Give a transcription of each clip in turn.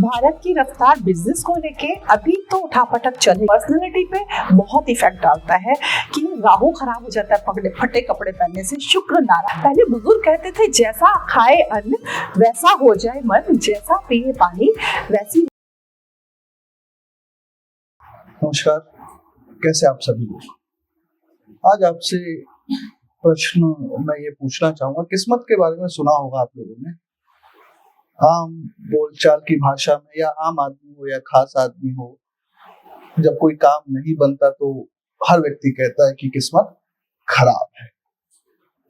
भारत की रफ्तार बिजनेस को लेके अभी तो उठापटक चले, पर्सनैलिटी पे बहुत इफेक्ट डालता है कि राहु खराब हो जाता है पगड़े फटे कपड़े पहनने से। शुक्र नारायण। पहले बुजुर्ग कहते थे जैसा खाए अन्न वैसा हो जाए मन, जैसा पिए पानी वैसी। नमस्कार, कैसे आप सभी लोग। आज आपसे प्रश्न मैं ये पूछना चाहूंगा, किस्मत के बारे में सुना होगा आप लोगों ने। आम बोलचाल की भाषा में, या आम आदमी हो या खास आदमी हो, जब कोई काम नहीं बनता तो हर व्यक्ति कहता है कि किस्मत खराब है।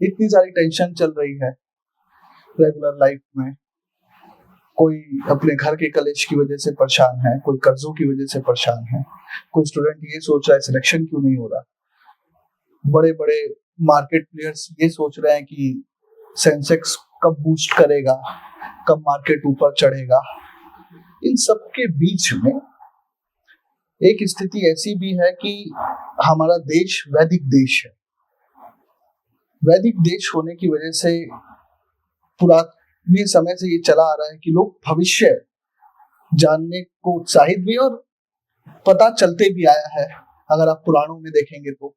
इतनी सारी टेंशन चल रही है रेगुलर लाइफ में। कोई अपने घर के कलेश की वजह से परेशान है, कोई कर्जों की वजह से परेशान है, कोई स्टूडेंट ये सोच रहा है सिलेक्शन क्यों नहीं हो रहा। बड़े बड़े मार्केट प्लेयर्स ये सोच रहे हैं कि सेंसेक्स कब बूस्ट करेगा, कब मार्केट ऊपर चढ़ेगा। इन सब के बीच में एक स्थिति ऐसी भी है कि हमारा देश वैदिक देश है। वैदिक देश होने की वजह से पुराने समय से ये चला आ रहा है कि लोग भविष्य जानने को उत्साहित भी और पता चलते भी आया है। अगर आप पुराणों में देखेंगे तो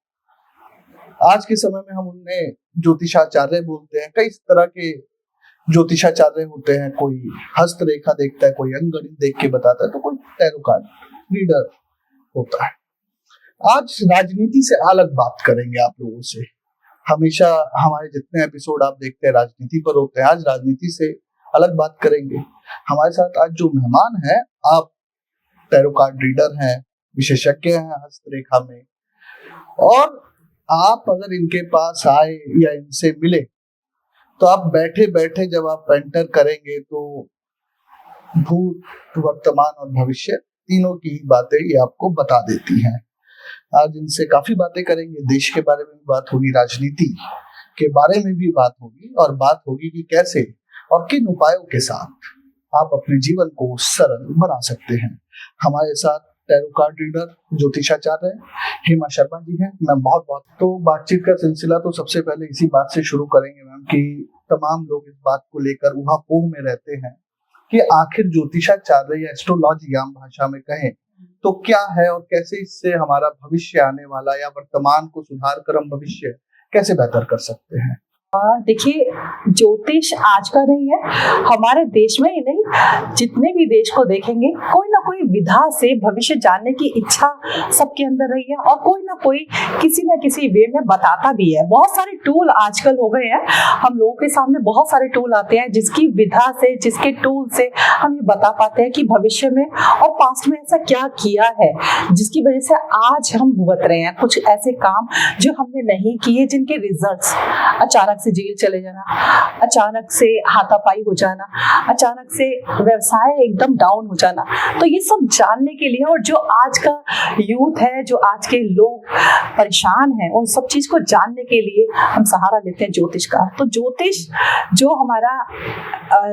आज के समय में हम उन्हें ज्योतिषाचार्य बोलते हैं। कई तरह के ज्योतिषाचार्य होते हैं। कोई हस्तरेखा देखता है, कोई अंक गणित देख के बताता है, तो कोई टैरो कार्ड रीडर होता है। आज राजनीति से अलग बात करेंगे आप लोगों से। हमेशा हमारे जितने एपिसोड आप देखते हैं राजनीति पर होते हैं, आज राजनीति से अलग बात करेंगे। हमारे साथ आज जो मेहमान है, आप टैरो कार्ड रीडर हैं, विशेषज्ञ हैं हस्तरेखा में, और आप अगर इनके पास आए या इनसे मिले तो आप बैठे बैठे जब आप एंटर करेंगे तो भूत, वर्तमान और भविष्य तीनों की बातें ये आपको बता देती हैं। आज इनसे काफी बातें करेंगे। देश के बारे में भी बात होगी, राजनीति के बारे में भी बात होगी, और बात होगी कि कैसे और किन उपायों के साथ आप अपने जीवन को सरल बना सकते हैं। हमारे साथ टैरो कार्ड रीडर ज्योतिषाचार्य हेमा शर्मा जी हैं। मैं बहुत तो बातचीत का सिलसिला तो सबसे पहले इसी बात से शुरू करेंगे मैम, कि तमाम लोग इस बात को लेकर ऊहापोह में रहते हैं कि आखिर ज्योतिषाचार्य या एस्ट्रोलॉजी आम भाषा में कहें तो क्या है, और कैसे इससे हमारा भविष्य आने वाला या वर्तमान को सुधार कर हम भविष्य कैसे बेहतर कर सकते हैं। देखिए, ज्योतिष आज का नहीं है, हमारे देश में ही नहीं, जितने भी देश को देखेंगे कोई ना कोई विधा से भविष्य जानने की इच्छा सबके अंदर रही है, और कोई ना कोई किसी न किसी वे में बताता भी है। बहुत सारे टूल आजकल हो गए हैं, हम लोगों के सामने बहुत सारे टूल आते हैं जिसकी विधा से, जिसके टूल से हम ये बता पाते हैं कि भविष्य में और पास्ट में ऐसा क्या किया है जिसकी वजह से आज हम भुगत रहे हैं कुछ ऐसे काम जो हमने नहीं किए, जिनके रिजल्ट्स अचानक से जेल चले जाना, अचानक से हाथापाई हो जाना, अचानक से व्यवसाय एकदम डाउन हो जाना। तो ये सब जानने के लिए, और जो आज का यूथ है, जो आज के लोग परेशान हैं, उन सब चीज को जानने के लिए हम सहारा लेते हैं ज्योतिष का। तो ज्योतिष जो हमारा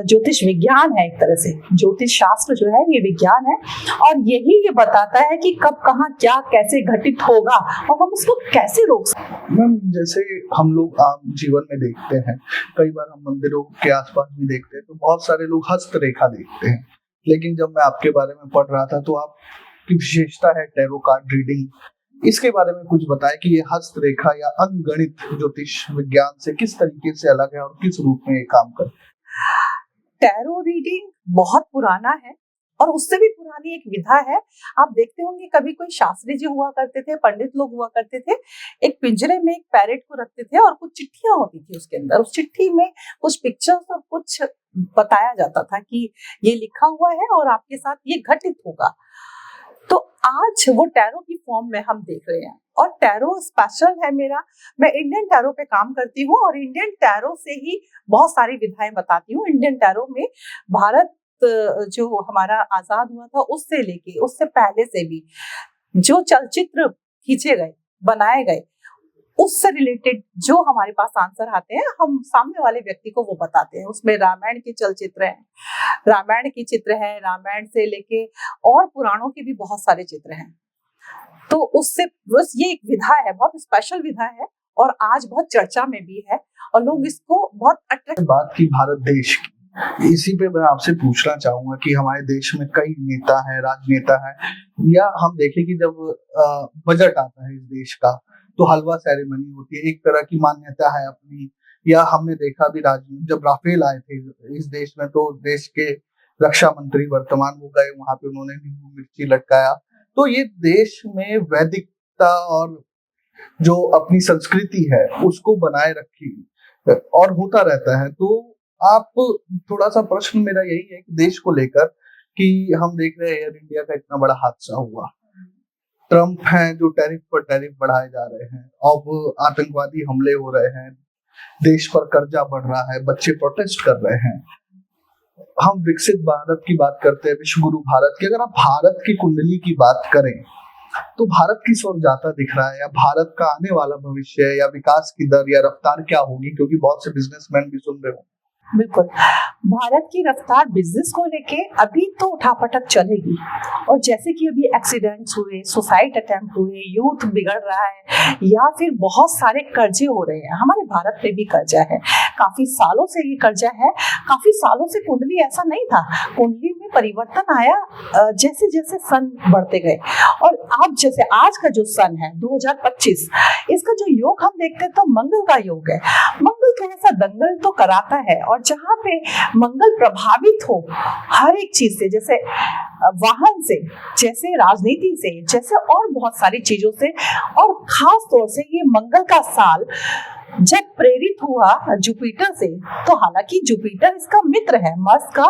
ज्योतिष विज्ञान है, एक तरह से ज्योतिष शास्त्र जो है ये विज्ञान है, और यही ये बताता है कि कब कहाँ क्या कैसे घटित होगा और हम उसको कैसे रोक सकते हैं। जैसे हम लोग आम जीवन में देखते हैं, कई बार हम मंदिरों के आसपास भी देखते हैं तो बहुत सारे लोग हस्तरेखा देखते हैं। लेकिन जब मैं आपके बारे में पढ़ रहा था तो आपकी विशेषता है टैरो कार्ड रीडिंग। इसके बारे में कुछ बताएं कि ये हस्तरेखा या अंकगणित ज्योतिष विज्ञान से किस तरीके से अलग है और किस रूप में ये काम करता है। टैरो रीडिंग बहुत पुराना है, और उससे भी पुरानी एक विधा है। आप देखते होंगे कभी कोई शास्त्री जी हुआ करते थे, पंडित लोग हुआ करते थे, एक पिंजरे में एक पैरेट को रखते थे और कुछ चिट्ठियां होती थी उसके अंदर। उस चिट्ठी में कुछ पिक्चर्स और कुछ बताया जाता था कि ये लिखा हुआ है और आपके साथ ये घटित होगा। तो आज वो टैरो की फॉर्म में हम देख रहे हैं, और टैरो स्पेशल है मेरा। मैं इंडियन टैरो पे काम करती हूँ और इंडियन टैरो से ही बहुत सारी विधाएं बताती हूँ। इंडियन टैरो में भारत जो हमारा आजाद हुआ था उससे लेके उससे पहले से भी जो चलचित्र खींचे गए, बनाए गए, उससे रिलेटेड जो हमारे पास आंसर आते हैं, हम सामने वाले व्यक्ति को वो बताते हैं। उसमें रामायण के चलचित्र हैं, रामायण के चित्र हैं, रामायण से लेके और पुराणों के भी बहुत सारे चित्र हैं। तो उससे बस ये एक विधा है, बहुत स्पेशल विधा है, और आज बहुत चर्चा में भी है, और लोग इसको बहुत अट्रैक्ट। बात की भारत देश की, इसी पे मैं आपसे पूछना चाहूंगा कि हमारे देश में कई नेता हैं, राजनेता हैं, या हम देखें कि जब बजट आता है इस देश का तो हलवा सेरेमनी होती है, एक तरह की मान्यता है अपनी। या हमने देखा भी जब राफेल आए थे इस देश में, तो देश के रक्षा मंत्री वर्तमान वो गए वहां पे, उन्होंने नींबू मिर्ची लटकाया। तो ये देश में वैदिकता और जो अपनी संस्कृति है उसको बनाए रखी और होता रहता है। तो आप, थोड़ा सा प्रश्न मेरा यही है कि देश को लेकर कि हम देख रहे हैं एयर इंडिया का इतना बड़ा हादसा हुआ, ट्रम्प हैं जो टैरिफ पर टैरिफ बढ़ाए जा रहे हैं, अब आतंकवादी हमले हो रहे हैं, देश पर कर्जा बढ़ रहा है, बच्चे प्रोटेस्ट कर रहे हैं। हम विकसित भारत की बात करते हैं, विश्व गुरु भारत की। अगर आप भारत की कुंडली की बात करें तो भारत किस ओर जाता दिख रहा है, या भारत का आने वाला भविष्य या विकास की दर या रफ्तार क्या होगी, क्योंकि बहुत से बिजनेसमैन भी सुन रहे हो। बिल्कुल, भारत की रफ्तार बिजनेस को लेके अभी तो उठापटक चलेगी। और जैसे कि अभी एक्सीडेंट्स हुए, सुसाइड अटेम्प्ट हुए, यूथ बिगड़ रहा है, या फिर बहुत सारे कर्जे हो रहे हैं। हमारे भारत पे भी कर्जा है, काफी सालों से ये कर्जा है। काफी सालों से कुंडली ऐसा नहीं था, कुंडली में परिवर्तन आया जैसे जैसे सन बढ़ते गए। और अब जैसे आज का जो सन है 2025, इसका जो योग हम देखते हैं तो मंगल का योग है। मंगल थोड़ा सा दंगल तो कराता है, और जहाँ पे मंगल प्रभावित हो हर एक चीज से, जैसे वाहन से, जैसे राजनीति से, जैसे और बहुत सारी चीजों से, और खास तौर से ये मंगल का साल जब प्रेरित हुआ जुपिटर से, तो हालांकि जुपिटर इसका मित्र है, मार्स का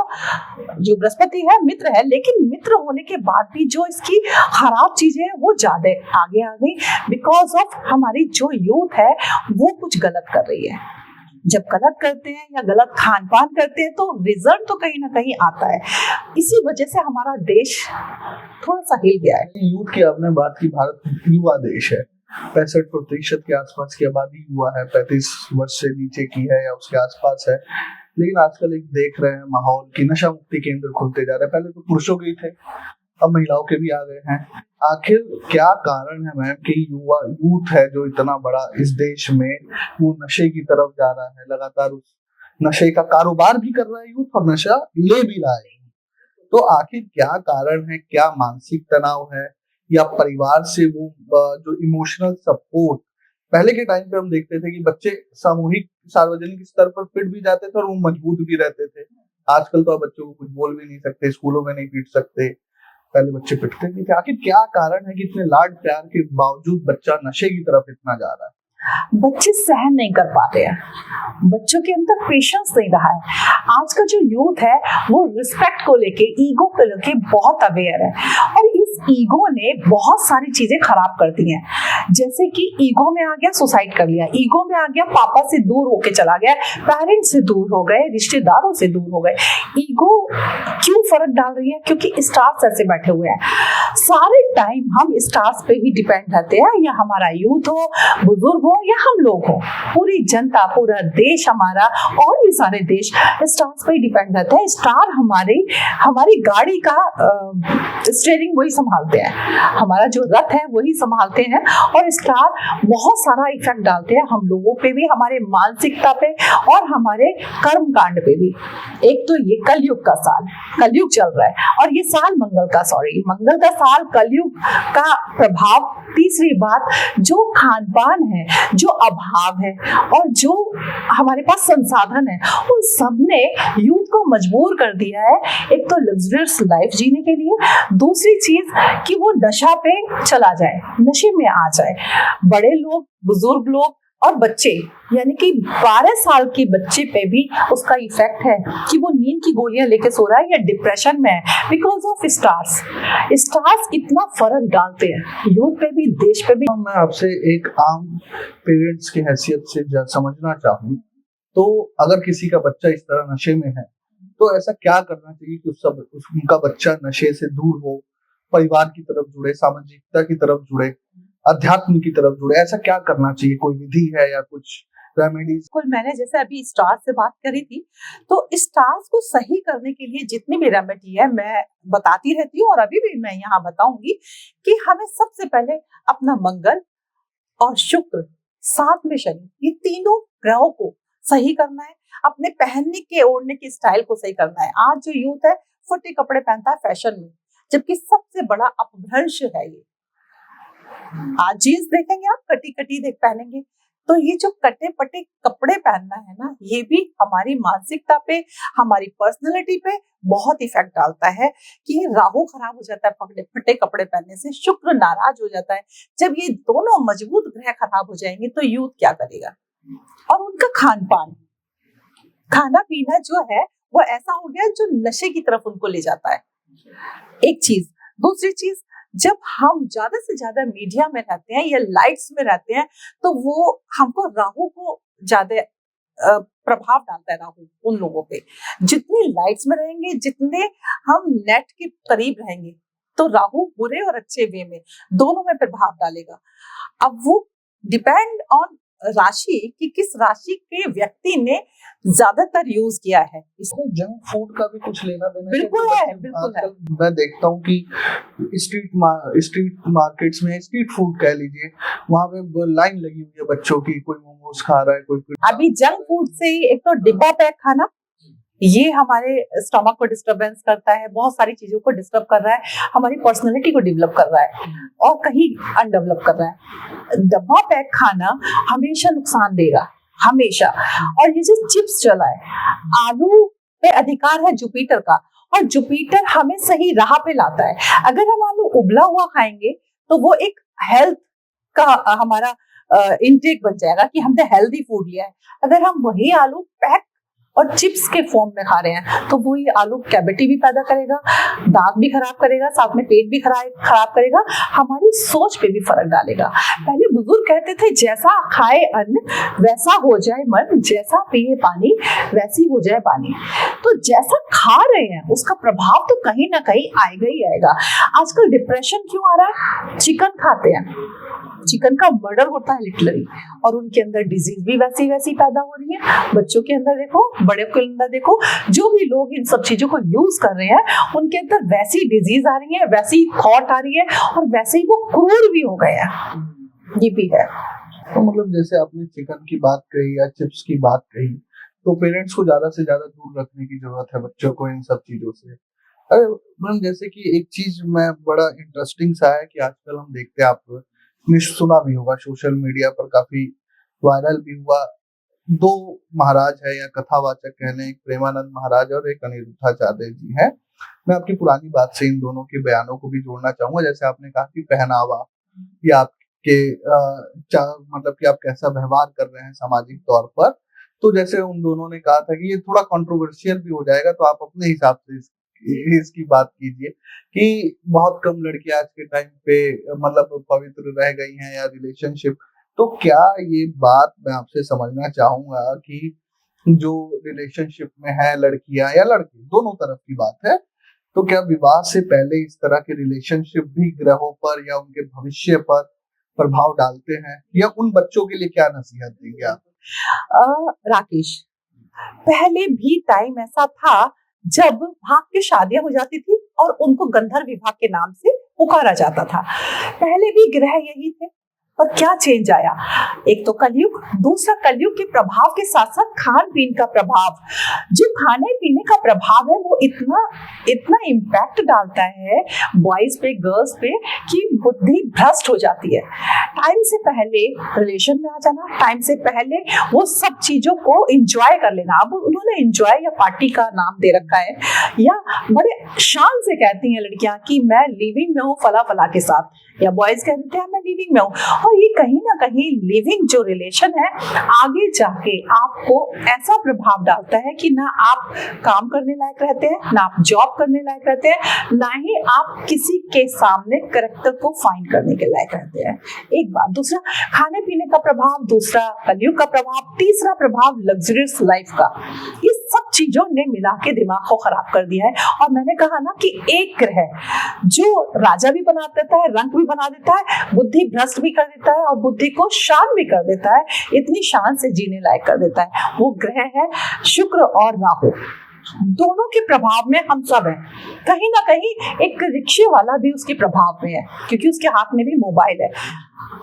जो बृहस्पति है मित्र है, लेकिन मित्र होने के बाद भी जो इसकी खराब चीजें हैं वो ज्यादा आगे आ गई, बिकॉज ऑफ हमारी जो यूथ है वो कुछ गलत कर रही है। जब गलत करते हैं या गलत खान पान करते हैं तो रिजल्ट तो कहीं ना कहीं आता है। इसी वजह से हमारा देश थोड़ा सा हिल गया है। यूथ की आपने बात की, भारत युवा देश है, 65% के आसपास की आबादी युवा है, 35 वर्ष से नीचे की है या उसके आसपास है। लेकिन आजकल एक देख रहे हैं माहौल की नशा मुक्ति केंद्र खुलते जा रहे हैं। पहले तो पुरुषों के ही थे, अब महिलाओं के भी आ गए हैं। आखिर क्या कारण है मैम कि यूथ है जो इतना बड़ा इस देश में, वो नशे की तरफ जा रहा है, लगातार उस नशे का कारोबार भी कर रहा है यूथ और नशा ले भी रहा है। तो आखिर क्या कारण है, क्या मानसिक तनाव है, या परिवार से वो जो इमोशनल सपोर्ट, पहले के टाइम पे हम देखते थे कि बच्चे सामूहिक सार्वजनिक स्तर पर पिट भी जाते थे और वो मजबूत भी रहते थे। आजकल तो बच्चों को कुछ बोल भी नहीं सकते, स्कूलों में नहीं पीट सकते, पहले बच्चे पिटते भी थे। आखिर क्या कारण है कि इतने लाड प्यार के बावजूद बच्चा नशे की तरफ इतना जा रहा है? बच्चे सहन नहीं कर पाते हैं, बच्चों के अंदर पेशेंस नहीं रहा है। आज का जो यूथ है वो रिस्पेक्ट को लेके, ईगो को लेके बहुत अवेयर है, और इस ईगो ने बहुत सारी चीजें खराब कर दी हैं। जैसे कि ईगो में आ गया सुसाइड कर लिया, ईगो में आ गया पापा से दूर होके चला गया, पेरेंट्स से दूर हो गए, रिश्तेदारों से दूर हो गए। ईगो क्यों फर्क डाल रही है? क्योंकि स्टार्स ऐसे बैठे हुए हैं, सारे टाइम हम स्टार्स पे ही डिपेंड रहते हैं, या हमारा यूथ हो, बुजुर्ग हो, या हम लोग हो, पूरी जनता, पूरा देश हमारा और भी सारे देश स्टार्स पे ही डिपेंड रहते हैं। स्टार हमारी गाड़ी का स्टीयरिंग वही संभालते हैं, हमारा जो रथ है वही संभालते हैं, और स्टार बहुत सारा इफेक्ट डालते हैं हम लोगों पे भी, हमारे मानसिकता पे और हमारे कर्म कांड पे भी। एक तो ये कलयुग का साल, कलयुग चल रहा है, और ये साल मंगल का साल, कलयुग का प्रभाव। तीसरी बात, जो खान पान है, जो अभाव है, और जो हमारे पास संसाधन है, उन सब ने यूथ को मजबूर कर दिया है, एक तो लग्जरियस लाइफ जीने के लिए, दूसरी चीज कि वो नशा पे चला जाए, नशे में आ जाए। बड़े लोग, बुजुर्ग लोग और बच्चे, यानी कि 12 साल के बच्चे पे भी उसका इफेक्ट है कि वो नींद की गोलियां लेके सो रहा है या डिप्रेशन में है, बिकॉज ऑफ स्टार्स इतना फर्क डालते हैं यूथ पे भी, देश पे भी। मैं आपसे एक आम पेरेंट्स की हैसियत से समझना चाहूँ तो अगर किसी का बच्चा इस तरह नशे में है तो ऐसा क्या करना चाहिए कि उनका बच्चा नशे से दूर हो, परिवार की तरफ जुड़े, सामाजिकता की तरफ जुड़े, अध्यात्म की तरफ जुड़े? ऐसा क्या करना चाहिए? कोई विधि है या कुछ रेमेडीज? मैंने जैसे अभी स्टार्स से बात करी थी, तो स्टार्स को सही करने के लिए जितनी भी रेमेडी है मैं बताती रहती हूँ, और अभी भी मैं यहाँ बताऊंगी कि हमें सबसे पहले अपना मंगल और शुक्र, साथ में शनि, ये तीनों ग्रहों को सही करना है। अपने पहनने के ओढ़ने की स्टाइल को सही करना है। आज जो यूथ है फटे कपड़े पहनता है फैशन में, जबकि सबसे बड़ा अपभ्रंश है ये। आज जीन्स देखेंगे आप, कटी कटी देख पहनेंगे, तो ये जो कटे पटे कपड़े पहनना है ना, ये भी हमारी मानसिकता पे, हमारी पर्सनैलिटी पे बहुत इफेक्ट डालता है कि राहु खराब हो जाता है फटे फटे कपड़े पहनने से, शुक्र नाराज हो जाता है। जब ये दोनों मजबूत ग्रह खराब हो जाएंगे तो यूथ क्या करेगा? और उनका खान पान, खाना पीना जो है वो ऐसा हो गया जो नशे की तरफ उनको ले जाता है। एक चीज। दूसरी चीज, जब हम ज्यादा से ज्यादा मीडिया में रहते हैं या लाइट्स में रहते हैं तो वो हमको राहु को ज्यादा प्रभाव डालता है। राहु उन लोगों पे, जितने लाइट्स में रहेंगे, जितने हम नेट के करीब रहेंगे, तो राहु बुरे और अच्छे वे में दोनों में प्रभाव डालेगा। अब वो डिपेंड ऑन राशि कि किस राशि के व्यक्ति ने ज्यादातर यूज किया है। इसमें जंक फूड का भी कुछ लेना देना बिल्कुल है, बिल्कुल है। मैं देखता हूँ कि स्ट्रीट मार्केट्स में, स्ट्रीट फूड कह लीजिए, वहाँ पे लाइन लगी हुई है बच्चों की, कोई मोमोज खा रहा है, कोई अभी जंक फूड से एक तो डिब्बा पैक खाना, ये हमारे स्टमक को डिस्टरबेंस करता है, बहुत सारी चीजों को डिस्टर्ब कर रहा है, हमारी पर्सनैलिटी को डेवलप कर रहा है और कहीं अनडेवलप कर रहा है। डब्बा पैक खाना हमेशा नुकसान देगा, हमेशा। और ये जो चिप्स चला है, आलू पे अधिकार है जुपिटर का, और जुपिटर हमें सही राह पे लाता है। अगर हम आलू उबला हुआ खाएंगे तो वो एक हेल्थ का हमारा इंटेक बन जाएगा कि हमने हेल्दी फूड लिया है। अगर हम वही आलू पैक और चिप्स के फॉर्म में खा रहे हैं तो वो ये आलू कैविटी भी पैदा करेगा, दांत भी खराब करेगा, साथ में पेट भी खराब करेगा, हमारी सोच पे भी फर्क डालेगा। पहले बुजुर्ग कहते थे जैसा खाए अन्न वैसा हो जाए मन, जैसा पिए पानी वैसी हो जाए पानी। तो जैसा खा रहे हैं उसका प्रभाव तो कहीं ना कहीं आएगा ही आएगा। आजकल डिप्रेशन क्यों आ रहा है? चिकन खाते हैं, चिकन का मर्डर होता है लिटरली, और उनके अंदर डिजीज भी वैसी वैसी पैदा हो रही है। बच्चों के अंदर देखो, बड़े के अंदर देखो, जो भी लोग इन सब चीजों को यूज कर रहे हैं उनके अंदर वैसी डिजीज आ रही है, वैसी थॉट आ रही है, और वैसे ही वो क्रूर भी हो गए हैं। ये भी है। तो मतलब जैसे आपने चिकन की बात कही या चिप्स की बात कही, तो पेरेंट्स को ज्यादा से ज्यादा दूर रखने की जरूरत है बच्चों को इन सब चीजों से। अरे मैम, जैसे कि एक चीज में बड़ा इंटरेस्टिंग सा है कि आजकल हम देखते हैं, आपने सुना भी होगा, सोशल मीडिया पर काफी वायरल भी हुआ, दो महाराज है या कथावाचक कह लें, एक प्रेमानंद महाराज और एक अनिरुद्धाचार्य जी हैं। मैं आपकी पुरानी बात से इन दोनों के बयानों को भी जोड़ना चाहूंगा। जैसे आपने कहा कि पहनावा या आपके मतलब कि आप कैसा व्यवहार कर रहे हैं सामाजिक तौर पर, तो जैसे उन दोनों ने कहा था कि ये थोड़ा कंट्रोवर्शियल भी हो जाएगा, तो आप अपने हिसाब से इसकी बात कीजिए कि बहुत कम लड़कियां आज के टाइम पे मतलब पवित्र रह गई हैं या रिलेशनशिप। तो क्या ये बात मैं आपसे समझना चाहूंगा कि जो रिलेशनशिप में है लड़कियां या लड़के, दोनों तरफ की बात है, तो क्या विवाह से पहले इस तरह के रिलेशनशिप भी ग्रहों पर या उनके भविष्य पर प्रभाव डालते हैं, या उन बच्चों के लिए क्या नसीहत देंगे आप? राकेश, पहले भी टाइम ऐसा था जब भाग के शादियां हो जाती थी और उनको गंधर्व विवाह के नाम से पुकारा जाता था। पहले भी ग्रह यही थे, और क्या चेंज आया? एक तो कलयुग, दूसरा कलयुग के प्रभाव के साथ साथ खान पीन का प्रभाव। जो खाने पीने का प्रभाव है वो इतना इतना इम्पैक्ट डालता है बॉयज पे, गर्ल्स पे, कि बुद्धि भ्रष्ट हो जाती है। टाइम से पहले रिलेशन में आ जाना, टाइम से पहले वो सब चीजों को एंजॉय कर लेना। अब उन्होंने एंजॉय या पार्टी का नाम दे रखा है, या बड़े शान से कहती हैं लड़कियां कि मैं लिविंग में हूँ फला फला के साथ, या बॉयज कह देते हैं मैं लिविंग में हूँ। और ये कहीं ना कहीं लिविंग जो रिलेशन है आगे जाके आपको ऐसा प्रभाव डालता है कि ना आप काम करने लायक रहते हैं, ना आप जॉब करने लायक रहते हैं, ना ही आप किसी के सामने कैरेक्टर को फाइंड करने के लायक रहते हैं। एक बात। दूसरा खाने पीने का प्रभाव, दूसरा कलयुग का प्रभाव, तीसरा प्रभाव लग्जरियस लाइफ का। ये सब चीजों ने मिला के दिमाग को खराब कर दिया है। और मैंने कहा ना कि एक ग्रह जो राजा भी बना देता है, रंग भी बना देता है, बुद्धि भ्रष्ट भी कर देता है और बुद्धि को शान भी कर देता है, इतनी शान से जीने लायक कर देता है, वो ग्रह है शुक्र और राहु। दोनों के प्रभाव में हम सब हैं। कहीं ना कहीं एक रिक्शे वाला भी उसके प्रभाव में है, क्योंकि उसके हाथ में भी मोबाइल है।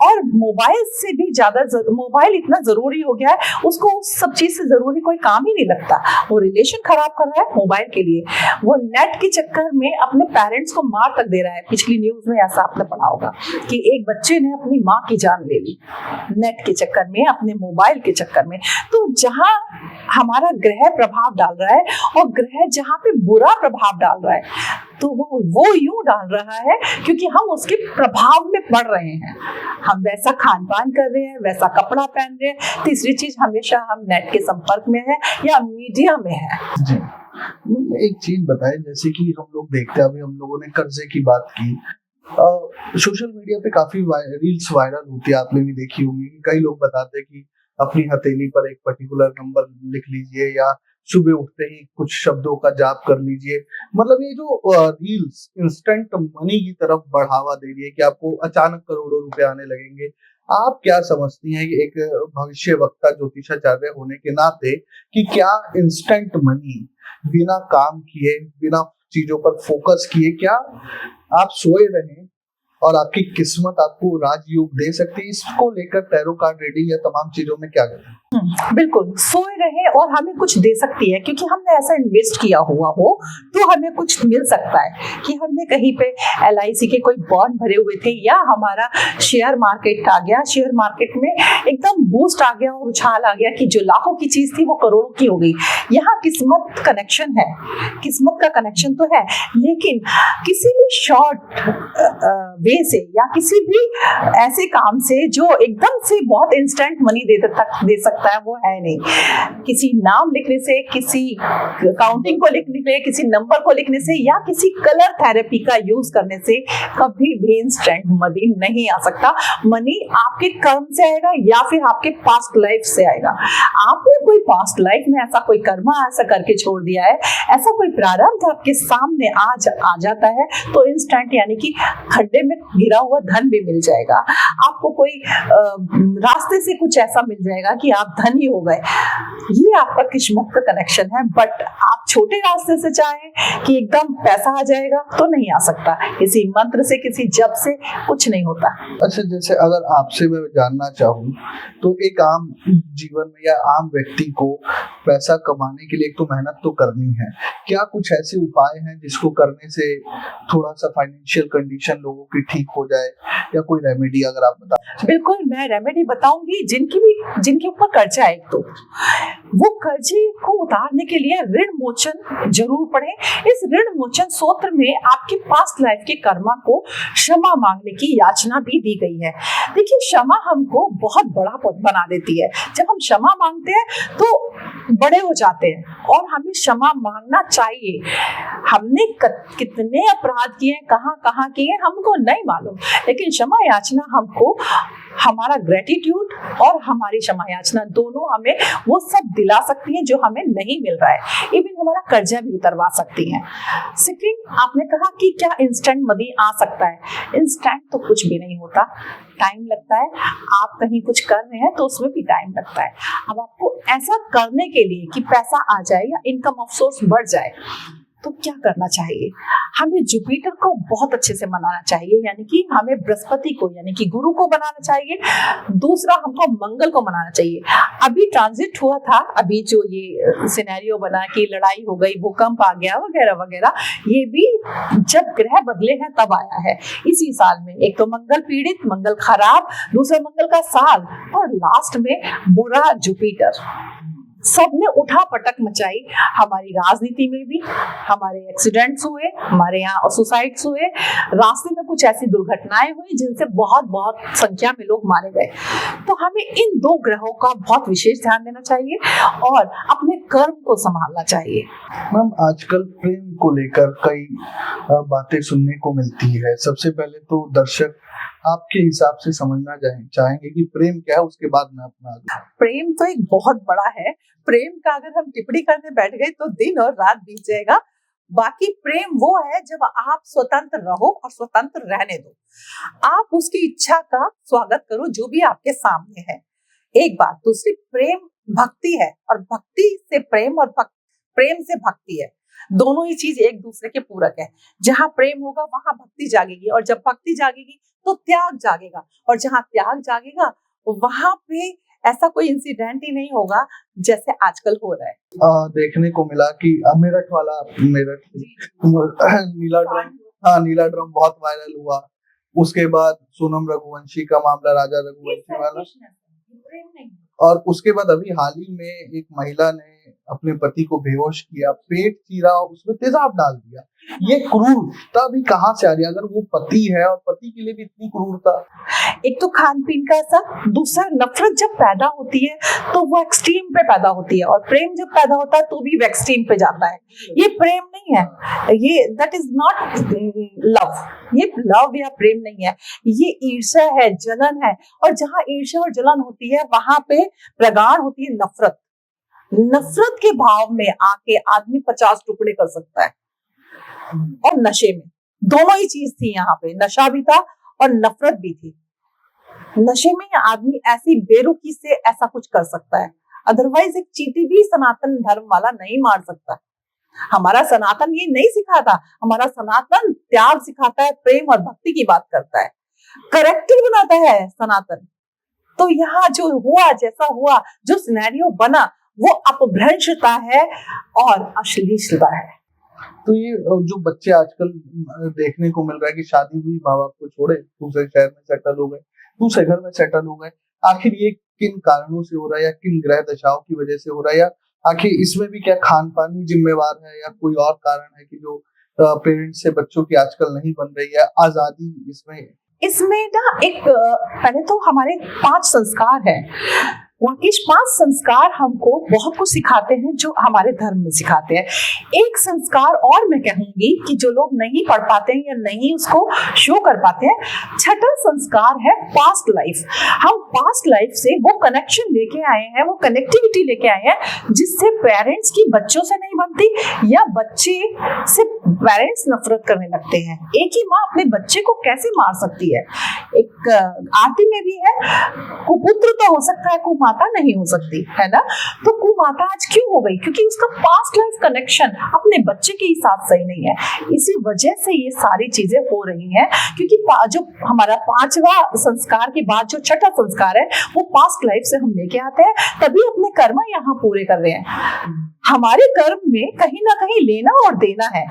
और मोबाइल से भी ज्यादा मोबाइल इतना जरूरी हो गया है, उसको उस सब चीज से जरूरी कोई काम ही नहीं लगता। वो रिलेशन खराब कर रहा है मोबाइल के लिए, वो नेट के चक्कर में अपने पेरेंट्स को मार तक दे रहा है। पिछली न्यूज में ऐसा आपने पढ़ा होगा कि एक बच्चे ने अपनी माँ की जान ले ली नेट के चक्कर में, अपने मोबाइल के चक्कर में। तो जहां हमारा ग्रह प्रभाव डाल रहा है और ग्रह जहां पे बुरा प्रभाव डाल रहा है, तो वो यूं डाल रहा है क्योंकि हम उसके प्रभाव में पड़ रहे हैं। हम वैसा खान पान कर रहे हैं, वैसा कपड़ा पहन रहे हैं। तीसरी चीज, हमेशा हम नेट के संपर्क में है या मीडिया में है। जी, एक चीज बताएं, जैसे कि हम लोग देखते हैं, अभी हम लोगों ने कर्जे की बात की, सोशल मीडिया पे काफी रील्स वायरल होती है, आपने भी देखी होंगी कि कई लोग बताते हैं कि अपनी हथेली पर एक पर्टिकुलर नंबर लिख लीजिए या सुबह उठते ही कुछ शब्दों का जाप कर लीजिए। मतलब ये जो रील्स इंस्टेंट मनी की तरफ बढ़ावा दे रही है कि आपको अचानक करोड़ों रुपए आने लगेंगे। आप क्या समझती हैं कि एक भविष्य वक्ता ज्योतिषाचार्य होने के नाते कि क्या इंस्टेंट मनी बिना काम किए, बिना चीजों पर फोकस किए, क्या आप सोए रहें और आपकी किस्मत आपको राजयोग दे सकती है? इसको लेकर टैरो कार्ड रीडिंग या तमाम चीजों में क्या करें? बिल्कुल, सोए रहे और हमें कुछ दे सकती है, क्योंकि हमने ऐसा इन्वेस्ट किया हुआ हो तो हमें कुछ मिल सकता है। कि हमने कहीं पे LIC के कोई बॉन्ड भरे हुए थे, या हमारा शेयर मार्केट आ गया, शेयर मार्केट में एकदम बूस्ट आ गया और उछाल आ गया कि जो लाखों की चीज थी वो करोड़ों की हो गई। यहाँ किस्मत कनेक्शन है, किस्मत का कनेक्शन तो है, लेकिन किसी भी शॉर्ट वे से या किसी भी ऐसे काम से जो एकदम से बहुत इंस्टेंट मनी दे सकता है, वो है नहीं। किसी नाम लिखने से, किसी काउंटिंग को लिखने से, किसी नंबर को लिखने से या किसी कलर थेरेपी का यूज करने से कभी भी इंस्टेंट मनी नहीं आ सकता। मनी आपके कर्म से आएगा या फिर आपके पास्ट लाइफ से आएगा। आपने कोई पास्ट लाइफ में ऐसा कोई कर्म ऐसा करके छोड़ दिया है, ऐसा कोई प्रारब्ध आपके सामने आज आ जाता है, तो इंस्टेंट यानी कि खड्डे में गिरा हुआ धन भी मिल जाएगा। आपको कोई रास्ते से कुछ ऐसा मिल जाएगा कि आप धनी हो गए। ये आपका किस्मत का कनेक्शन है। बट आप छोटे रास्ते से चाहें कि एकदम पैसा आ जाएगा तो नहीं आ सकता। किसी मंत्र से, किसी जप से कुछ नहीं होता। अच्छा, जैसे अगर आपसे मैं जानना चाहूँ तो एक आम जीवन में या आम व्यक्ति को पैसा कमाने के लिए एक तो मेहनत तो करनी है, क्या कुछ ऐसे उपाय हैं जिसको करने से थोड़ा सा फाइनेंशियल कंडीशन लोगों की ठीक हो जाए, या कोई रेमेडी अगर आप बता? बिल्कुल, मैं रेमेडी बताऊंगी। जिनके ऊपर कर्जा है, तो वो कर्जे को उतारने के लिए ऋण मोचन जरूर पढ़ें। इस ऋण मोचन सूत्र में आपके पास्ट लाइफ के कर्मा को क्षमा मांगने की याचना भी दी गई है। देखिए, क्षमा हमको बहुत बड़ा बना देती है। जब हम क्षमा मांगते हैं तो बड़े हो जाते हैं, और हमें क्षमा मांगना चाहिए। हमने कितने अपराध किए, कहाँ किए, हमको नहीं मालूम, लेकिन क्षमा याचना हमको हमारा ग्रेटिट्यूड और हमारी क्षमा याचना दोनों हमें वो सब दिला सकती है जो हमें नहीं मिल रहा है। इवन हमारा कर्जा भी उतरवा सकती है। सेकंड, आपने कहा कि क्या इंस्टेंट मनी आ सकता है? इंस्टेंट तो कुछ भी नहीं होता, टाइम लगता है। आप कहीं कुछ कर रहे हैं तो उसमें भी टाइम लगता है। अब आपको ऐसा करने के लिए कि पैसा आ जाए या इनकम ऑफ सोर्स बढ़ जाए, तो क्या करना चाहिए? हमें जुपिटर को बहुत अच्छे से मनाना चाहिए, यानी कि हमें बृहस्पति को यानी कि गुरु को बनाना चाहिए। दूसरा, हमको मंगल को मनाना चाहिए। अभी ट्रांजिट हुआ था, अभी जो ये सिनेरियो बना कि लड़ाई हो गई, भूकंप आ गया वगैरह वगैरह, ये भी जब ग्रह बदले हैं तब आया है इसी साल में। एक तो मंगल पीड़ित, मंगल खराब, दूसरा मंगल का साल, और लास्ट में बुरा जुपिटर। सबने उठा पटक मचाई। हमारी राजनीति में भी हमारे एक्सीडेंट्स हुए, हमारे यहाँ सुसाइड्स हुए, रास्ते में कुछ ऐसी दुर्घटनाएं हुई जिनसे बहुत बहुत संख्या में लोग मारे गए। तो हमें इन दो ग्रहों का बहुत विशेष ध्यान देना चाहिए और अपने कर्म को संभालना चाहिए। मैम, आजकल प्रेम को लेकर कई बातें सुनने को मिलती है। सबसे पहले तो दर्शक आपके हिसाब से समझना चाहेंगे कि प्रेम क्या है, उसके बाद मैं अपना। प्रेम तो एक बहुत बड़ा है। प्रेम का अगर हम टिप्पणी करने बैठ गए तो दिन और रात बीत जाएगा। बाकी प्रेम वो है जब आप स्वतंत्र रहो और स्वतंत्र रहने दो। आप उसकी इच्छा का स्वागत करो जो भी आपके सामने है। एक बात। दूसरी, प्रेम भक्ति है, और भक्ति से प्रेम और प्रेम से भक्ति है। दोनों ही चीज एक दूसरे के पूरक है। जहाँ प्रेम होगा वहां भक्ति जागेगी, और जब भक्ति जागेगी तो त्याग जागेगा, और जहाँ त्याग जागेगा वहां पे ऐसा कोई इंसिडेंट ही नहीं होगा जैसे आजकल हो रहा है। देखने को मिला कि मेरठ वाला नीला ड्रम, हाँ नीला ड्रम बहुत वायरल हुआ। उसके बाद सोनम रघुवंशी का मामला, राजा रघुवंशी वाला, और उसके बाद अभी हाल ही में एक महिला ने अपने पति को बेहोश किया, पेट चीरा और उसमें तेजाब डाल दिया। ये क्रूरता भी कहाँ से आ रही है? अगर वो पति है और पति के लिए भी इतनी क्रूरता। एक तो खान पीन का असर, दूसरा नफरत जब पैदा होती है तो वो एक्सट्रीम पे पैदा होती है, और प्रेम जब पैदा होता है तो भी वो एक्सट्रीम पे जाता है। ये प्रेम नहीं है, ये दैट इज नॉट लव। ये लव या प्रेम नहीं है, ये ईर्ष्या है, जलन है। और जहाँ ईर्ष्या और जलन होती है वहां पे प्रगाढ़ होती है नफरत। नफरत के भाव में आके आदमी 50 टुकड़े कर सकता है। और नशे में दोनों ही चीज थी, यहाँ पे नशा भी था और नफरत भी थी। नशे में आदमी ऐसी बेरुखी से ऐसा कुछ कर सकता है, अदरवाइज एक चींटी भी सनातन धर्म वाला नहीं मार सकता। हमारा सनातन ये नहीं सिखाता, हमारा सनातन त्याग सिखाता है, प्रेम और भक्ति की बात करता है, करेक्टर बनाता है सनातन। तो यहाँ जो हुआ, जैसा हुआ, जो सिनेरियो बना, वो अपभ्रंशता है और अश्लीलता है। तो ये जो बच्चे आजकल देखने को मिल रहा है कि शादी हुई, माँ बाप को छोड़े दूसरे शहर में सेटल हो गए, दूसरे घर में सेटल हो गए। आखिर ये किन कारणों से हो रहा है, या किन ग्रह दशाओं की वजह से हो रहा है, या आखिर इसमें भी क्या खान पान ही जिम्मेवार है, या कोई और कारण है कि जो पेरेंट्स से बच्चों की आजकल नहीं बन रही है आजादी? इसमें ना एक पहले तो हमारे 5 संस्कार है। वहाँ 5 संस्कार हमको बहुत कुछ सिखाते हैं, जो हमारे धर्म में सिखाते हैं। एक संस्कार और मैं कहूंगी कि जो लोग नहीं पढ़ पाते हैं या नहीं उसको शो कर पाते हैं, छठा संस्कार है पास्ट लाइफ। हम पास्ट लाइफ से वो कनेक्शन लेके आए हैं, वो कनेक्टिविटी लेके आए हैं, जिससे पेरेंट्स की बच्चों से नहीं बनती, या बच्चे से पेरेंट्स नफरत करने लगते हैं। एक ही माँ अपने बच्चे को कैसे मार सकती है? एक आरती में भी है, कुपुत्र तो हो सकता है, कुमाता नहीं हो सकती है ना। तो कुमाता आज क्यों हो गई? क्योंकि उसका पास्ट लाइफ कनेक्शन अपने बच्चे के ही साथ सही नहीं है। इसी वजह से ये सारी चीजें हो रही हैं, क्योंकि जो हमारा 5वां संस्कार के बाद जो छठा संस्कार है वो पास्ट लाइफ से हम लेके आते हैं, तभी अपने कर्म यहाँ पूरे कर रहे हैं। हमारे कर्म में कहीं ना कहीं लेना और देना है,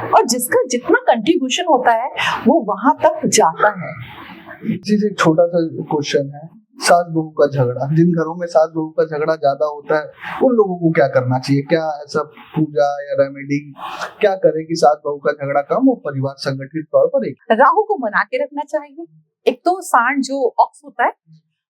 और जिसका जितना कंट्रीब्यूशन होता है वो वहां तक जाता है। जी, एक छोटा सा क्वेश्चन है, सास बहू का झगड़ा, जिन घरों में सास बहू का झगड़ा ज्यादा होता है उन लोगों को क्या करना चाहिए? क्या ऐसा पूजा या रेमेडी क्या करे कि सास बहू का झगड़ा कम हो, परिवार संगठित तौर पर? एक राहु को मना के रखना चाहिए। एक तो सांड जो ऑक्स होता है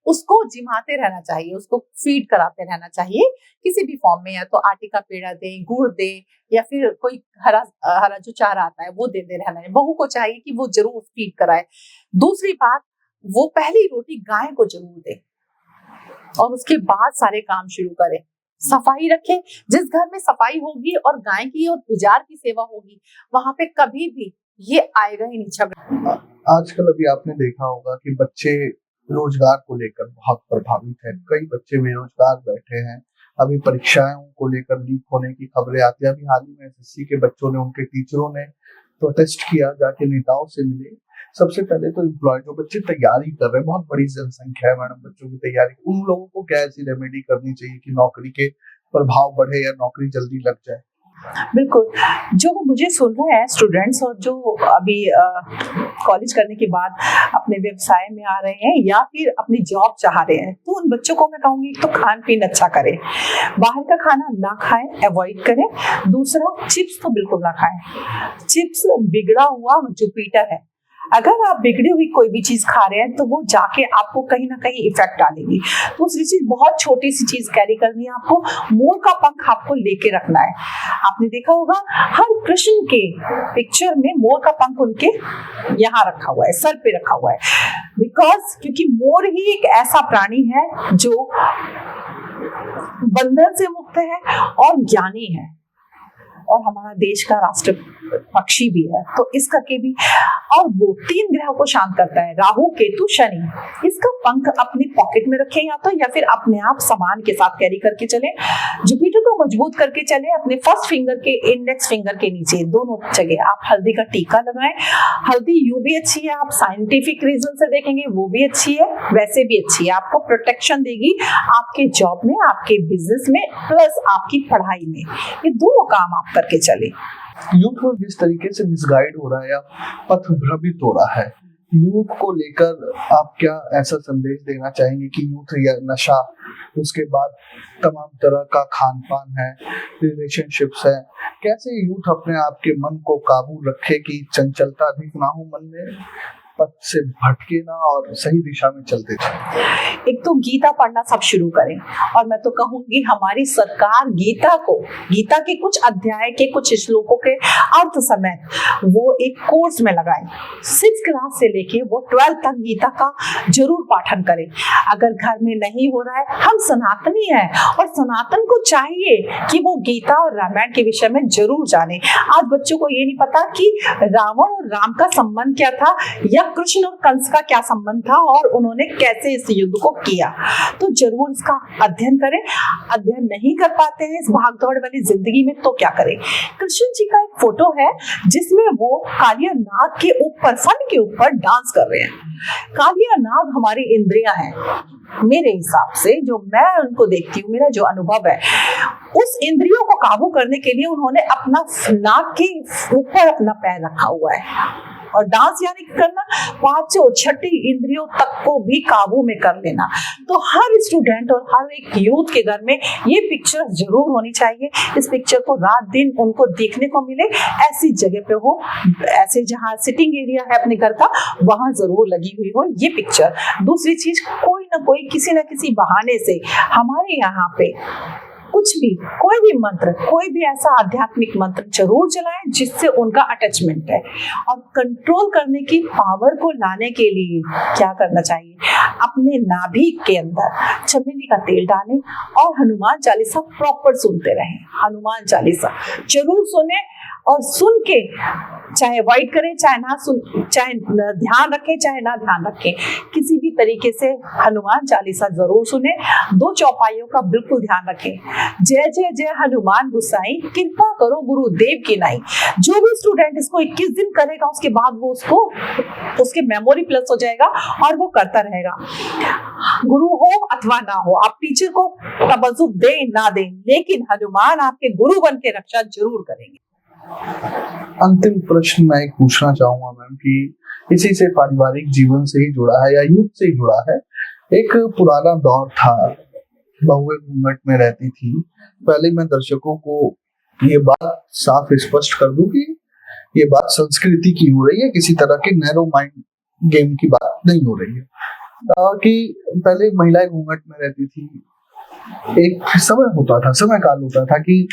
उसको जिमाते रहना चाहिए, उसको फीड कराते रहना चाहिए किसी भी फॉर्म में, या तो आटे का पेड़ा दे, गुड़ दे, या फिर कोई हरा जो चारा आता है वो दे रहना है। बहू को चाहिए कि वो जरूर फीड कराए। दूसरी बात, वो पहली रोटी गाय को जरूर दे, और उसके बाद सारे काम शुरू करे। सफाई रखे, जिस घर में सफाई होगी और गाय की और पुजार की सेवा होगी, वहां पे कभी भी ये आएगा ही नहीं झगड़ा। आजकल अभी आपने देखा होगा कि बच्चे रोजगार को लेकर बहुत प्रभावित है, कई बच्चे बेरोजगार बैठे हैं। अभी परीक्षाओं को लेकर लीक होने की खबरें आती है। अभी हाल ही में एसएससी के बच्चों ने, उनके टीचरों ने प्रोटेस्ट किया, जाके नेताओं से मिले। सबसे पहले तो एम्प्लॉय, जो बच्चे तैयारी कर रहे हैं, बहुत बड़ी जनसंख्या है मैडम बच्चों की तैयारी, उन लोगों को क्या ऐसी रेमेडी करनी चाहिए कि नौकरी के प्रभाव बढ़े या नौकरी जल्दी लग जाए? बिल्कुल, जो मुझे सुन रहे हैं स्टूडेंट्स, और जो अभी कॉलेज करने के बाद अपने व्यवसाय में आ रहे हैं या फिर अपनी जॉब चाह रहे हैं, तो उन बच्चों को मैं कहूंगी तो खान पीन अच्छा करें, बाहर का खाना ना खाएं, अवॉइड करें। दूसरा, चिप्स तो बिल्कुल ना खाएं। चिप्स बिगड़ा हुआ जुपिटर है। अगर आप बिगड़ी हुई कोई भी चीज खा रहे हैं तो वो जाके आपको कहीं ना कहीं इफेक्ट डालेगी। दूसरी चीज, बहुत छोटी सी चीज कैरी करनी है आपको, मोर का पंख आपको लेके रखना है। आपने देखा होगा हर कृष्ण के पिक्चर में मोर का पंख उनके यहाँ रखा हुआ है, सर पे रखा हुआ है, बिकॉज क्योंकि मोर ही एक ऐसा प्राणी है जो बंधन से मुक्त है और ज्ञानी है, और हमारा देश का राष्ट्र पक्षी भी है, तो इस करके भी। और वो 3 ग्रहों को शांत करता है, राहु केतु शनि। इसका पंख अपनी पॉकेट में रखें या तो, या फिर अपने आप सामान के साथ कैरी करके चले। जुपिटर को मजबूत करके चले, अपने फर्स्ट फिंगर के इंडेक्स फिंगर के नीचे दोनों जगह आप हल्दी का टीका लगाएं। हल्दी यूं भी अच्छी है, आप साइंटिफिक रीजन से देखेंगे वो भी अच्छी है, वैसे भी अच्छी है। आपको प्रोटेक्शन देगी आपके जॉब में, आपके बिजनेस में, प्लस आपकी पढ़ाई में। ये दोनों काम आप करके चले। यूथ में जिस तरीके से मिसगाइड हो रहा है या पथ भ्रमित हो रहा है, यूथ को लेकर आप क्या ऐसा संदेश देना चाहेंगे कि यूथ या नशा, उसके बाद तमाम तरह का खान पान है, रिलेशनशिप्स है, कैसे यूथ अपने आप के मन को काबू रखे कि चंचलता अधिक ना हो मन में, पथ से भटके ना और सही दिशा में चलते चले। एक तो गीता पढ़ना सब शुरू करें, और मैं तो कहूंगी हमारी सरकार गीता के कुछ अध्याय के कुछ श्लोकों के अर्थ समेत वो एक कोर्स में लगाएं। 6th क्लास से लेके वो 12th तक गीता का जरूर पाठन करें। अगर घर में नहीं हो रहा है, हम सनातनी हैं और सनातन को चाहिए कि वो गीता और रामायण के विषय में जरूर जाने। आज बच्चों को ये नहीं पता कि रावण और राम का संबंध क्या था, या कृष्ण और कंस का क्या संबंध था, और उन्होंने कैसे इस युद्ध को किया। तो जरूर इसका अध्ययन करें। अध्ययन नहीं कर पाते हैं इस भागदौड़ वाली जिंदगी में, तो क्या करें। कृष्ण जी का एक फोटो है जिसमें वो कालिया नाग के ऊपर, फन के ऊपर डांस कर रहे हैं। कालिया नाग हमारी इंद्रियां हैं। मेरे हिसाब से जो मैं उनको देखती हूँ, मेरा जो अनुभव है, उस इंद्रियों को काबू करने के लिए उन्होंने अपना नाक के ऊपर अपना पैर रखा हुआ है। और डांस यानी करना, 5 छठी इंद्रियों तक को भी काबू में कर लेना। तो हर स्टूडेंट और हर एक यूथ के घर में ये पिक्चर जरूर होनी चाहिए। इस पिक्चर को रात दिन उनको देखने को मिले, ऐसी जगह पे हो, ऐसे जहाँ सिटिंग एरिया है अपने घर का, वहां जरूर लगी हुई हो ये पिक्चर। दूसरी चीज, कोई ना कोई किसी न किसी बहाने से हमारे यहाँ पे कुछ भी, कोई भी मंत्र, कोई भी ऐसा आध्यात्मिक मंत्र जरूर चलाएं जिससे उनका अटैचमेंट है। और कंट्रोल करने की पावर को लाने के लिए क्या करना चाहिए, अपने नाभि के अंदर चमेली का तेल डालें और हनुमान चालीसा प्रॉपर सुनते रहें। हनुमान चालीसा जरूर सुने, और सुन के चाहे अवॉइड करें, चाहे ना सुन, चाहे ध्यान रखें, चाहे ना ध्यान रखें, किसी भी तरीके से हनुमान चालीसा जरूर सुने। 2 चौपाइयों का बिल्कुल ध्यान रखें। जय जय जय हनुमान गुसाई, कृपा करो गुरुदेव की नाई। जो भी स्टूडेंट इसको 21 दिन करेगा, उसके बाद वो उसके मेमोरी प्लस हो जाएगा और वो करता रहेगा। गुरु हो अथवा ना हो, आप टीचर को तवज्जो दें ना दें, लेकिन हनुमान आपके गुरु बन के रक्षा जरूर करेंगे। अंतिम प्रश्न मैं एक पूछना चाहूंगा मैम कि इसी से पारिवारिक जीवन से ही जुड़ा है या युग से ही जुड़ा है। एक पुराना दौर था, बहुएं घूंघट में रहती थी। पहले मैं दर्शकों को ये बात साफ स्पष्ट कर दूं कि ये बात संस्कृति की हो रही है, किसी तरह के नैरो माइंड गेम की बात नहीं हो रही है। कि पहले महिलाएं घूंघट में रहती थी, एक समय होता था, समय काल होता था कि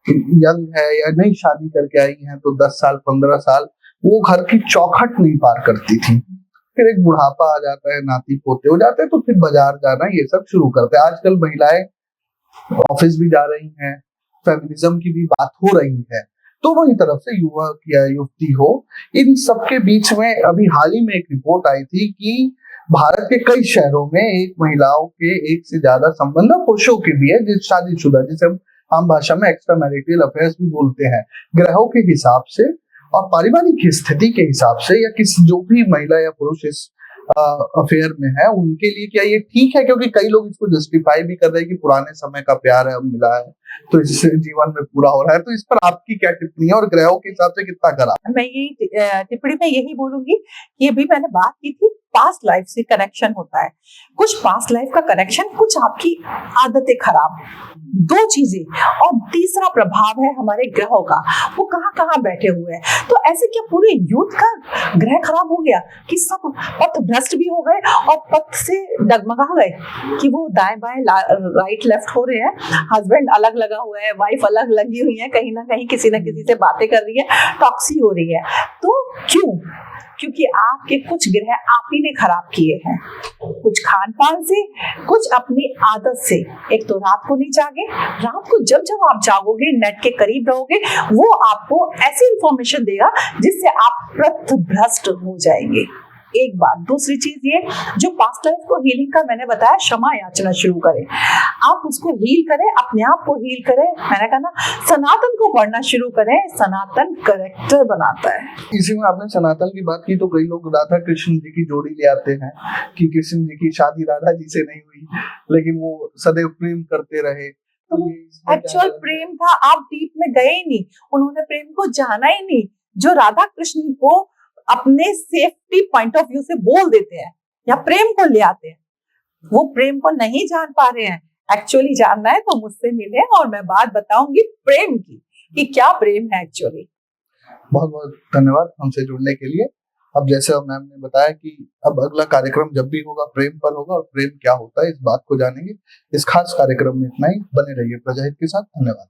यंग है या नई शादी करके आई है तो 10 साल 15 साल वो घर की चौखट नहीं पार करती थी। फिर एक बुढ़ापा आ जाता है, नाती पोते हो जाते हैं, तो फिर बाजार जाना ये सब शुरू करते हैं। आजकल महिलाएं ऑफिस भी जा रही हैं, फेमिनिज्म की भी बात हो रही है। दोनों ही तरफ से युवक या युवती हो, इन सबके बीच में अभी हाल ही में एक रिपोर्ट आई थी कि भारत के कई शहरों में एक महिलाओं के एक से ज्यादा संबंध पुरुषों के भी है, जिस शादीशुदा, जिसे हम आम भाषा में एक्स्ट्रा मैरिटल अफेयर्स भी बोलते हैं। ग्रहों के हिसाब से और पारिवारिक स्थिति के हिसाब से या किसी जो भी महिला या पुरुष इस अफेयर में है, उनके लिए क्या ये ठीक है? क्योंकि कई लोग इसको जस्टिफाई भी कर रहे हैं कि पुराने समय का प्यार है, अब मिला है तो इससे जीवन में पूरा हो रहा है। तो इस पर आपकी क्या टिप्पणी है और ग्रहों के हिसाब से कितना करा? मैं ये टिप्पणी में यही बोलूंगी कि अभी मैंने बात की थी पास्ट लाइफ से कनेक्शन होता है, कुछ पास्ट लाइफ का कनेक्शन, कुछ आपकी आदतें खराब, 2 चीजें, और तीसरा प्रभाव है हमारे ग्रहों का, वो कहाँ कहाँ बैठे हुए हैं। तो ऐसे क्या पूरे यूथ का ग्रह खराब हो गया कि सब पथ भ्रष्ट भी हो गए और पथ से डगमगा गए कि वो दाएं बाएं राइट लेफ्ट हो रहे हैं, हस्बैंड अलग लगा हुआ है, वाइफ अलग लगी हुई है, कहीं ना कहीं किसी न किसी से बातें कर रही है, टॉक्सी हो रही है। तो क्यों? क्योंकि आपके कुछ ग्रह आप ही ने खराब किए हैं, कुछ खान पान से, कुछ अपनी आदत से। एक तो रात को नहीं जागे, रात को जब जब आप जागोगे, नेट के करीब रहोगे, वो आपको ऐसी इंफॉर्मेशन देगा जिससे आप पथभ्रष्ट हो जाएंगे। एक बात। दूसरी चीज ये, जो पास्ट लाइफ को हीलिंग का मैंने बताया, क्षमा याचना शुरू करें, आप उसको हील करें, अपने आप को हील करें। मैंने कहा ना, सनातन को पढ़ना शुरू करें, सनातन करेक्टर बनाता है। इसी में आपने सनातन की बात की तो कई लोग राधा कृष्ण जी की जोड़ी ले आते हैं कि कृष्ण जी की शादी राधा जी से नहीं हुई, लेकिन वो सदैव प्रेम करते रहे। तो एक्चुअल प्रेम था, आप डीप में गए ही नहीं, उन्होंने प्रेम को जाना ही नहीं। जो राधा कृष्ण को अपने सेफ्टी पॉइंट ऑफ व्यू से बोल देते हैं या प्रेम को ले आते हैं, वो प्रेम को नहीं जान पा रहे हैं। एक्चुअली जानना है तो मुझसे मिले और मैं बात बताऊंगी प्रेम की कि क्या प्रेम है एक्चुअली। बहुत बहुत धन्यवाद हमसे जुड़ने के लिए। अब जैसे मैम ने बताया कि अब अगला कार्यक्रम जब भी होगा प्रेम पर होगा, और प्रेम क्या होता है इस बात को जानेंगे। इस खास कार्यक्रम में इतना ही। बने रहिए प्रजाहित के साथ। धन्यवाद।